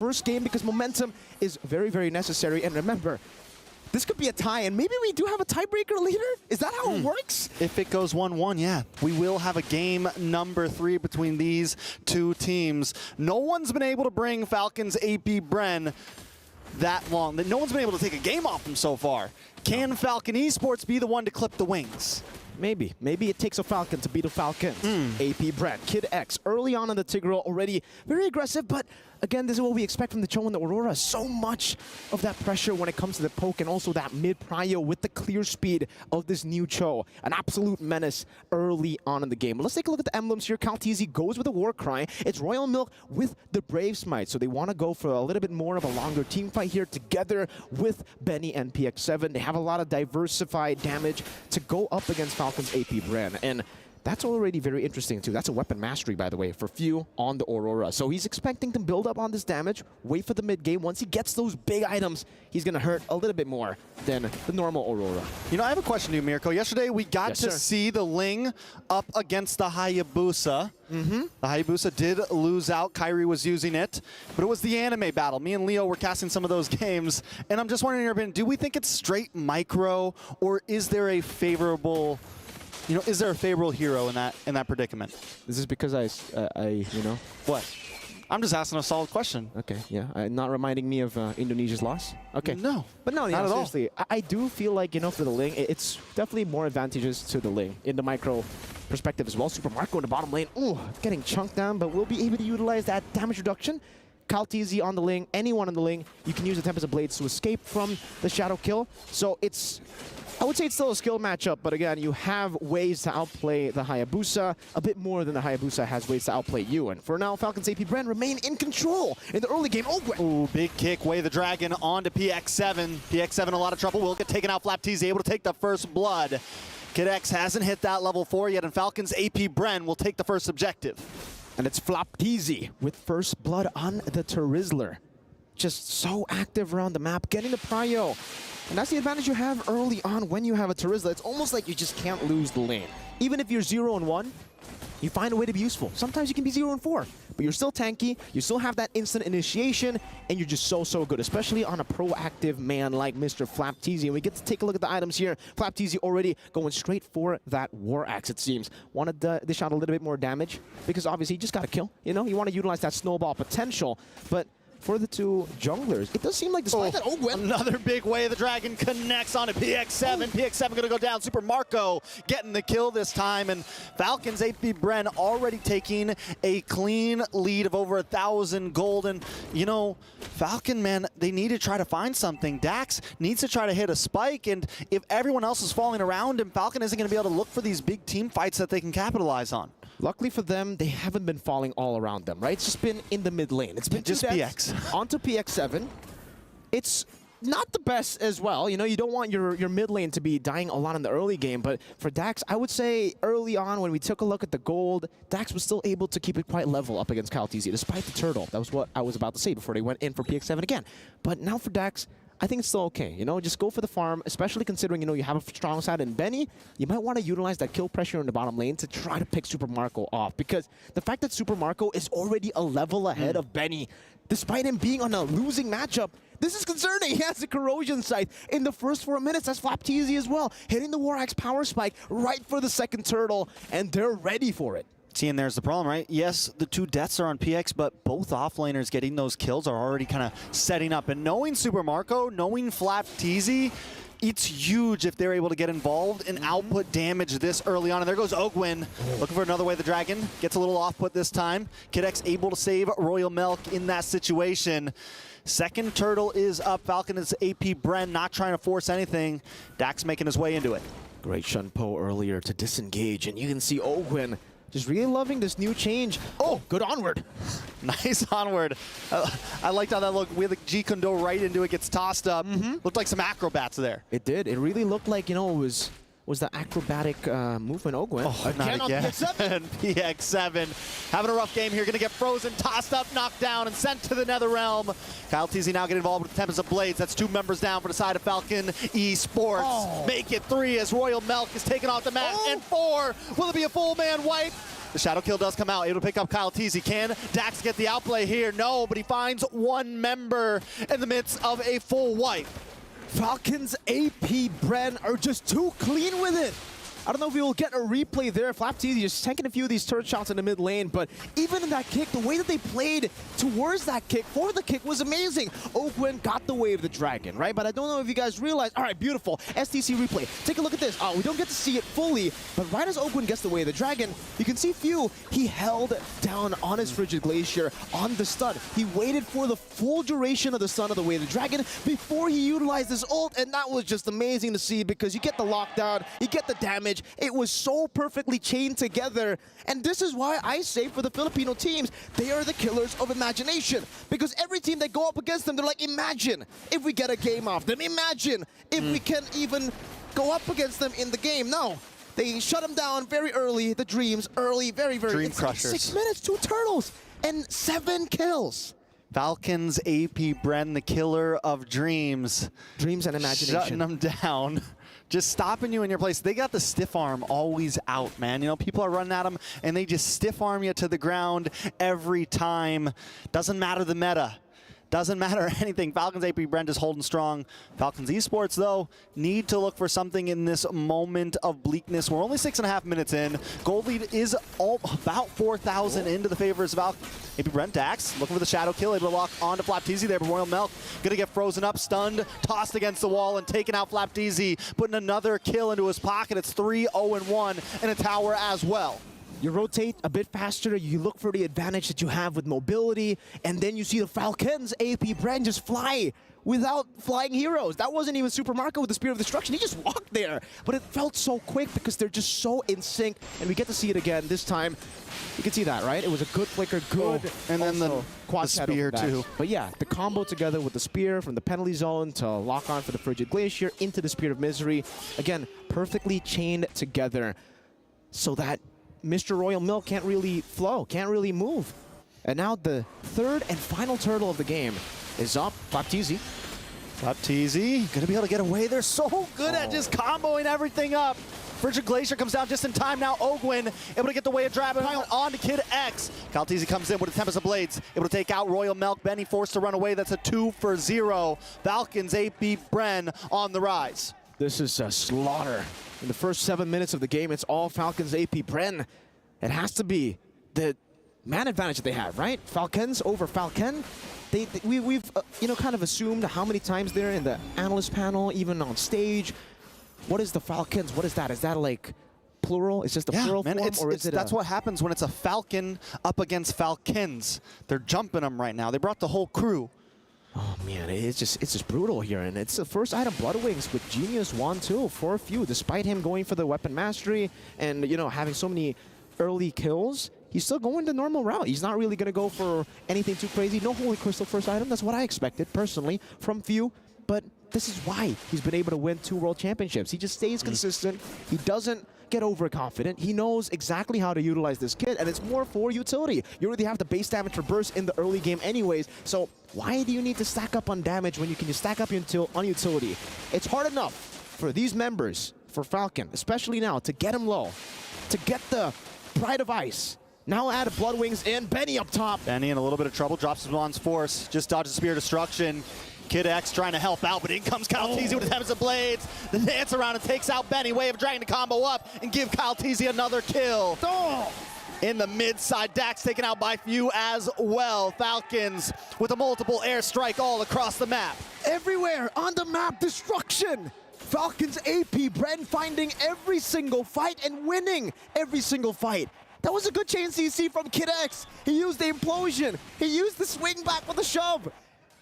first game because momentum is very, very necessary. And remember, this could be a tie, and maybe we do have a tiebreaker later? Is that how it works? If it goes 1-1, yeah. We will have a game number 3 between these two teams. No one's been able to bring Falcons AP Bren that long. No one's been able to take a game off them so far. Can Falcon Esports be the one to clip the wings? Maybe. Maybe it takes a Falcon to beat a Falcon. AP Bren, Kid X, early on in the Tigreal, already very aggressive, but again, this is what we expect from the Cho and the Aurora. So much of that pressure when it comes to the poke and also that mid-prio with the clear speed of this new Cho. An absolute menace early on in the game. But let's take a look at the emblems here. Kaltizi goes with a War Cry. It's Royal Milk with the Brave Smite. So they want to go for a little bit more of a longer team fight here together with Benny and PX7. They have a lot of diversified damage to go up against Falcons AP Bren. And that's already very interesting too. That's a weapon mastery, by the way, for Few on the Aurora. So he's expecting to build up on this damage, wait for the mid game. Once he gets those big items, he's going to hurt a little bit more than the normal Aurora. You know, I have a question to you, Mirko. Yesterday, we got to see the Ling up against the Hayabusa. The Hayabusa did lose out. Kyrie was using it, but it was the anime battle. Me and Leo were casting some of those games, and I'm just wondering, in your opinion, do we think it's straight micro, or is there a favorable... You know, is there a favorable hero in that predicament? This is because you know. What? I'm just asking a solid question. Okay, yeah. Not reminding me of Indonesia's loss? Okay. No. But no, not at seriously. I do feel like, you know, for the Ling, it's definitely more advantageous to the Ling in the micro perspective as well. Super Marco in the bottom lane. Ooh, getting chunked down, but we'll be able to utilize that damage reduction. Kaltizi on the Ling, anyone on the Ling, you can use the Tempest of Blades to escape from the Shadow Kill. So it's... I would say it's still a skill matchup, but again, you have ways to outplay the Hayabusa, a bit more than the Hayabusa has ways to outplay you. And for now, Falcons AP Bren remain in control in the early game. Oh, ooh, big kick, Way the Dragon onto PX7. PX7 in a lot of trouble, will get taken out. Flaptease able to take the first blood. Kid X hasn't hit that level 4 yet, and Falcons AP Bren will take the first objective. And it's Flaptease with first blood on the Terizler. Just so active around the map, getting the prio. And that's the advantage you have early on when you have a Terizla. It's almost like you just can't lose the lane. Even if you're 0-1, you find a way to be useful. Sometimes you can be 0-4, but you're still tanky, you still have that instant initiation, and you're just so good, especially on a proactive man like Mr. Flaptease. And we get to take a look at the items here. Flaptease already going straight for that War Axe, it seems. Wanted to dish out a little bit more damage, because obviously he just got a kill. You know, you want to utilize that snowball potential, but for the two junglers, it does seem like despite that, another big Way the Dragon connects onto PX7. PX7 gonna go down. Super Marco getting the kill this time, and Falcons AP Bren already taking a clean lead of over 1,000 gold. And you know, Falcon, man, they need to try to find something. Dax needs to try to hit a spike, and if everyone else is falling around him, Falcon isn't gonna be able to look for these big team fights that they can capitalize on. Luckily for them, they haven't been falling all around them, right? It's just been in the mid lane. It's been just PX. Onto PX7. It's not the best as well. You know, you don't want your mid lane to be dying a lot in the early game, but for Dax, I would say early on when we took a look at the gold, Dax was still able to keep it quite level up against Kaltizi, despite the turtle. That was what I was about to say before they went in for PX7 again. But now for Dax, I think it's still okay. You know, just go for the farm, especially considering, you know, you have a strong side in Benny. You might want to utilize that kill pressure in the bottom lane to try to pick Super Marco off, because the fact that Super Marco is already a level ahead of Benny, despite him being on a losing matchup, this is concerning. He has the corrosion scythe in the first 4 minutes. That's Flaptease as well, hitting the War Axe power spike right for the second turtle, and they're ready for it. See, and there's the problem, right? Yes, the 2 deaths are on PX, but both offlaners getting those kills are already kind of setting up. And knowing Super Marco, knowing Flaptease, it's huge if they're able to get involved and output damage this early on. And there goes Ogwin, looking for another Way the Dragon. Gets a little off-put this time. Kid X able to save Royal Milk in that situation. Second turtle is up. Falcon is AP Bren, not trying to force anything. Dax making his way into it. Great Shunpo earlier to disengage, and you can see Ogwin just really loving this new change. Oh, good onward. Nice onward. I liked how that looked. We had the G Kondo right into it, gets tossed up. Looked like some acrobats there. It did. It really looked like, you know, it was the acrobatic movement Ogwin. Oh, again not again. PX7 having a rough game here. Going to get frozen, tossed up, knocked down, and sent to the Nether Realm. Kaltizi now getting involved with the Tempest of Blades. That's 2 members down for the side of Falcon Esports. Make it 3 as Royal Milk is taken off the mat. And 4. Will it be a full man wipe? The shadow kill does come out, able to pick up Kyle Teasy. Can Dax get the outplay here? No, but he finds one member in the midst of a full wipe. Falcons AP Bren are just too clean with it. I don't know if we will get a replay there. Flapteasy just tanking a few of these turret shots in the mid lane, but even in that kick, the way that they played towards that kick, for the kick, was amazing. Ogwen got the way of the dragon, right? But I don't know if you guys realize, all right, beautiful, STC replay. Take a look at this. We don't get to see it fully, but right as Ogwen gets the way of the dragon, you can see Few, he held down on his Frigid Glacier on the stun. He waited for the full duration of the stun of the way of the dragon before he utilized his ult, and that was just amazing to see because you get the lockdown, you get the damage. It was so perfectly chained together, and this is why I say for the Filipino teams, they are the killers of imagination, because every team that go up against them, they're like, imagine if we get a game off them, imagine if we can even go up against them in the game. No, they shut them down very early, the Dreams, early, very, very, Dream it's Crushers. Like 6 minutes, 2 turtles, and 7 kills. Falcons AP Bren, the killer of dreams. Dreams and imagination. Shutting them down. Just stopping you in your place. They got the stiff arm always out, man. You know, people are running at them, and they just stiff arm you to the ground every time. Doesn't matter the meta. Doesn't matter anything. Falcons AP Bren is holding strong. Falcons Esports, though, need to look for something in this moment of bleakness. We're only 6.5 minutes in. Gold lead is about 4,000 into the favor of Falcons. AP Bren, Dax, looking for the shadow kill, able to lock onto Flapteasy there, but Royal Milk gonna get frozen up, stunned, tossed against the wall, and taking out Flapteasy, putting another kill into his pocket. It's 3-0-1 and a tower as well. You rotate a bit faster, you look for the advantage that you have with mobility, and then you see the Falcons AP Bren just fly without flying heroes. That wasn't even Super Marco with the Spear of Destruction. He just walked there, but it felt so quick because they're just so in sync, and we get to see it again this time. You can see that, right? It was a good flicker, good. And then the quad spear too. But yeah, the combo together with the spear from the penalty zone to lock on for the Frigid Glacier into the Spear of Misery. Again, perfectly chained together so that Mr. Royal Milk can't really flow, can't really move. And now the third and final turtle of the game is up. Flapteasy. Flapteasy gonna be able to get away. They're so good at just comboing everything up. Frigid Glacier comes down just in time now. Ogwen able to get the way of Dragon on to Kid X. Kyle Teasy comes in with a Tempest of Blades, able to take out Royal Milk. Benny forced to run away. That's a 2-for-0. Falcons AP Bren on the rise. This is a slaughter. In the first 7 minutes of the game, it's all Falcons AP Bren. It has to be the man advantage that they have, right? Falcons over Falcon. We've you know, kind of assumed how many times they're in the analyst panel, even on stage. What is the Falcons? What is that? Is that like plural? It's just a plural man, form, or is it that's what happens when it's a Falcon up against Falcons. They're jumping them right now. They brought the whole crew. Oh man, it's just brutal here, and it's the first item Blood Wings with Genius 1-2 for a few. Despite him going for the weapon mastery and, you know, having so many early kills, he's still going the normal route. He's not really going to go for anything too crazy. No Holy Crystal first item. That's what I expected personally from Few, but this is why he's been able to win 2 World Championships. He just stays consistent. He doesn't get overconfident. He knows exactly how to utilize this kit, and it's more for utility. You already have the base damage for burst in the early game anyways, so why do you need to stack up on damage when you can just stack up on utility? It's hard enough for these members, for Falcon, especially now, to get him low, to get the Pride of Ice. Now add Blood Wings in, Benny up top. Benny in a little bit of trouble, drops his Bond's Force, just dodges Spear of Destruction. Kid X trying to help out, but in comes Kyle Teasy with the Tempest of Blades. The dance around and takes out Benny. Way of dragging the combo up and give Kyle Teasy another kill. In the mid side, Dax taken out by Few as well. Falcons with a multiple airstrike all across the map. Everywhere on the map, destruction. Falcons AP Bren finding every single fight and winning every single fight. That was a good chain CC from Kid X. He used the implosion. He used the swing back with a shove.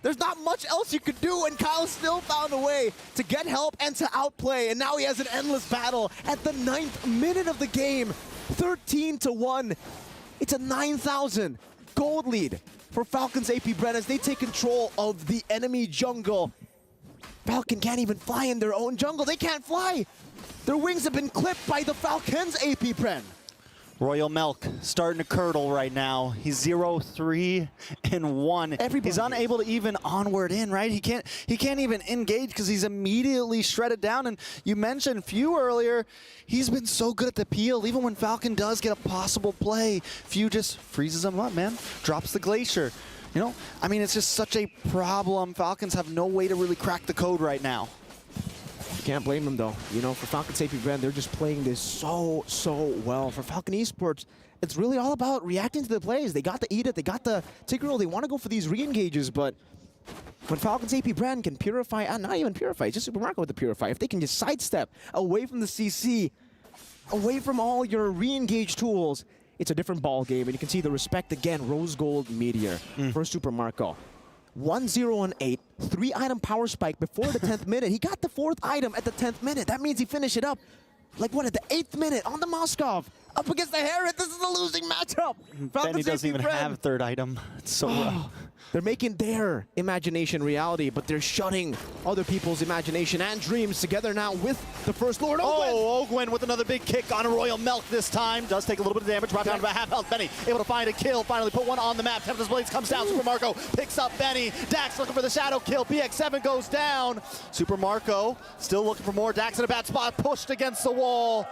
There's not much else you could do, and Kyle still found a way to get help and to outplay, and now he has an endless battle at the 9th minute of the game. 13-1. It's a 9,000 gold lead for Falcons AP Bren as they take control of the enemy jungle. Falcon can't even fly in their own jungle. They can't fly. Their wings have been clipped by the Falcons AP Bren. Royal Milk starting to curdle right now. He's 0-3-1. He's unable to even onward in, right? He can't even engage because he's immediately shredded down. And you mentioned Few earlier. He's been so good at the peel. Even when Falcon does get a possible play, Few just freezes him up, man. Drops the Glacier. You know, I mean, it's just such a problem. Falcons have no way to really crack the code right now. You can't blame them, though. You know, for Falcons AP Bren, they're just playing this so well. For Falcon Esports, it's really all about reacting to the plays. They got the Edith, they got the Tigreal, they want to go for these re-engages, but when Falcons AP Bren can purify, not even purify, just Super Marco with the purify, if they can just sidestep away from the CC, away from all your re-engage tools, it's a different ball game, and you can see the respect again. Rose Gold Meteor for Super Marco. 1-0-8, 3-item power spike before the 10th minute. He got the 4th item at the 10th minute. That means he finished it up, like what, at the 8th minute on the Moskov. Up against the Herod. This is a losing matchup. Benny doesn't even have a 3rd item. It's so rough. They're making their imagination reality, but they're shutting other people's imagination and dreams together now with the First Lord. Oh, Ogwyn with another big kick on a Royal Milk this time. Does take a little bit of damage, brought down to about half health. Benny able to find a kill, finally put one on the map. Tempest Blades comes down, Super Marco picks up Benny. Dax looking for the shadow kill, BX7 goes down. Super Marco still looking for more. Dax in a bad spot, pushed against the wall.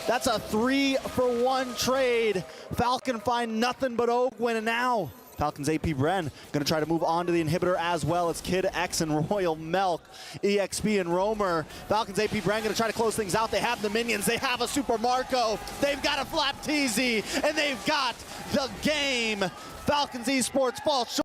That's a 3-for-1 trade. Falcon find nothing but Ogwyn, and now Falcons AP Bren gonna try to move on to the inhibitor as well. It's Kid X and Royal Milk, EXP and Roamer. Falcons AP Bren gonna try to close things out. They have the minions, they have a Super Marco, they've got a Flap TZ, and they've got the game. Falcons Esports falls short.